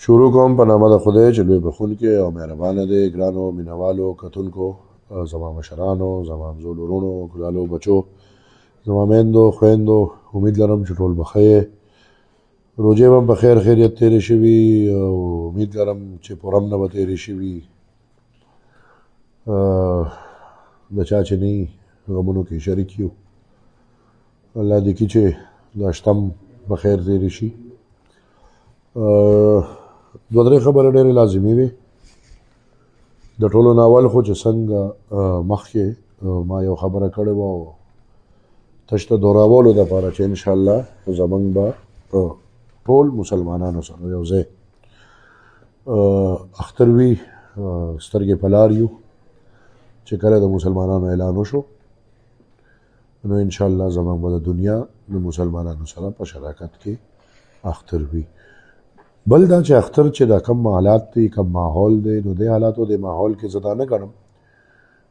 شروع کوم په نامه د خدای چې لوی بخونکی او مهربانه دی. ګرانو مینوالو کتونکو، زما مشرانو، زما همزولو وروڼو، ګلالو بچو، زما میندو خویندو، امید لرم چې ټول به ښه یې. روژې به هم په خیر خیریت تېرې شوي او امید لرم چې پوره هم نه به تېرې شوي. د چا چې نه غمونو کې شریک یو، الله دې کړي چې دا شته هم په خیر تېرې شي. دوه درې خبرې ډېرې لازمي وې. د ټولو نه اول خو چې څنګه مخکې ما یو خبره کړې وه او تش د دوراولو دپاره چې انشاءالله زموږ به ټول مسلمانانو سره یو ځای اختر وي، سترګې په لار یو. چې کله د مسلمانانو اعلان وشو نو انشاءالله زموږ به د دنیا د مسلمانانو سره په شراکت کې اختر وي. بل دا چې اختر چې دا کم حالات دی، کم ماحول دی، نو دې حالاتو د ماحول کې زه دا نه ګڼم.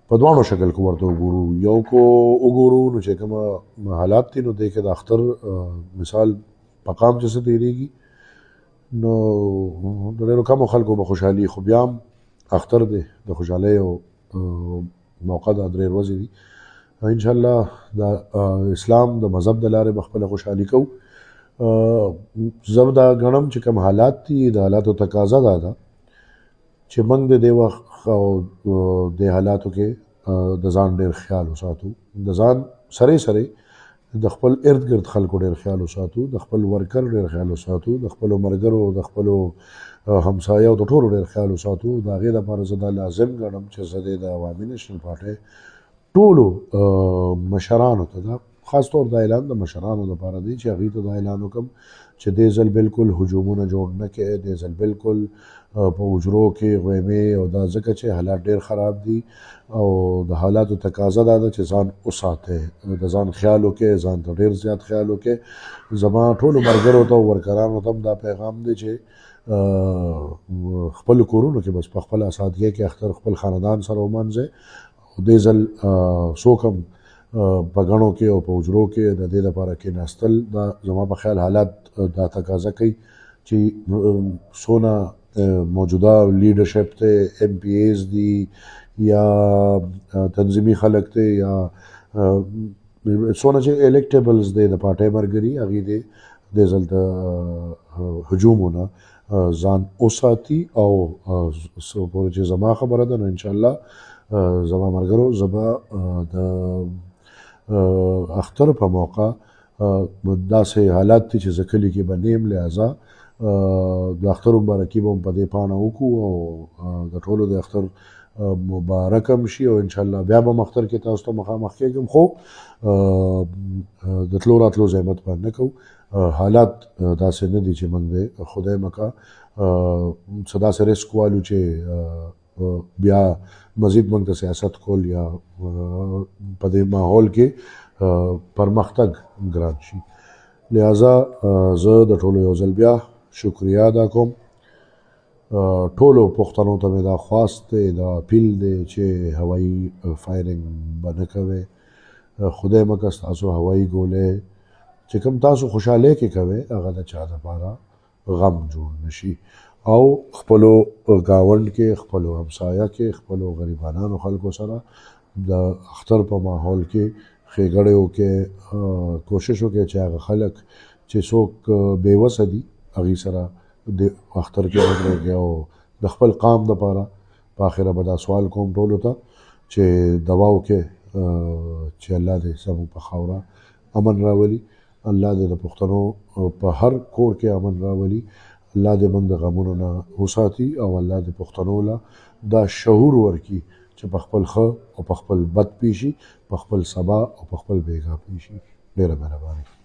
په دواړو شکل کې ورته وګورو. یو کو وګورو نو چې کوم حالات دي نو دې کې د اختر مثال پقام چې څه تېرېږي نو د ډېرو کمو خلکو به خوشحالي، خو بیا هم اختر دی، د خوشحالۍ او موقع دا 3 ورځې دي. انشاءالله د اسلام د مذهب د لارې به خپله خوشحالي کوو. زه دا ګڼم چې کوم حالات دي د حالاتو تقاضا دا ده چې موږ د دې وخت او د حالاتو کې د ځان ډېر خیال وساتو، د ځان سره سره د خپل ارد ګرد خلکو ډېر خیال وساتو، د خپل ورکر ډېر خیال وساتو، د خپلو ملګرو، د خپلو همسایو د ټولو ډېر خیال وساتو. د هغې لپاره زه دا لازم ګڼم چې زه د عوامي نیشنل پارټۍ ټولو مشرانو ته، دا خاص طور د اعلان د مشرانو لپاره دی چې هغوی ته دا اعلان وکړم چې دې ځل بالکل هجومونه جوړ نه کړي، دې ځل بالکل په حجرو کې غویمې او دا ځکه چې حالات ډېر خراب دي او د حالاتو تقاضا دا ده چې ځان وساتئ، د ځان خیال وکړئ، ځان ته ډېر زیات خیال وکړئ. زما ټولو ملګرو ته او ورکرانو ته هم دا پیغام دی چې خپلو کورونو کې بس په خپله سادګۍ کې اختر خپل خاندان سره ومنځئ. او دې ځل څوک هم په ګڼو کې او په حجرو کې د دې لپاره کېناستل دا زما په خیال حالات دا تقاضا کوي چې څونه موجوده لیډرشپ دی، ایم پی ایز دي یا تنظیمي خلک دی یا څونه چې الیکټیبلز دی د پارټۍ ملګري، هغوی دې دې ځل د هجومونه ځان وساتي. او څو پورې چې زما خبره ده نو انشاءالله زما ملګرو زه به د اختر په موقع داسې حالات دي چې زه کلي کې به نه یم، لہذا د اختر مبارکي به هم په دې پاڼه وکړو او د ټولو د اختر مبارک هم شي. او انشاءالله بیا به هم اختر کې تاسو ته مخامخ کېږم، خو د تلو راتلو زحمت به نه کوو. حالات داسې نه دي چې موږ د خدای مکه څه داسې ریسک والو چې بیا مزید موږ ته سیاست کول یا په دې ماحول کې پرمختګ ګران شي. لہذا زه د ټولو یو ځل بیا شکریه ادا کوم. ټولو پښتنو ته مې دا خواست دی، دا اپیل دی چې هوایي فایرنګ به نه کوئ. خدای مکه ستاسو هوایي ګولۍ چې کوم تاسو خوشحالۍ کې کوئ هغه د چا دپاره غم جوړ نه شي. او خپلو ګاونډ کې، خپلو همسایه کې، خپلو غریبانانو خلکو سره د اختر په ماحول کې ښېګړې وکړئ. کوشش وکړئ چې هغه خلک چې څوک بېوسه دي هغوی سره د اختر کې ودرېږئ. او د خپل قام دپاره په آخره به دا سوال کوم ټولو ته چې دعا وکړئ چې الله دې زموږ په خاوره امن راولي، الله دې د پښتنو په هر کور کې امن راولي، الله دې موږ د غمونو نه وساتي او الله دې پښتنو له دا شعور ورکړي چې په خپل ښه او په خپل بد پیشي، په خپل سبا او په خپل بېګا پیشي. ډېره مهرباني.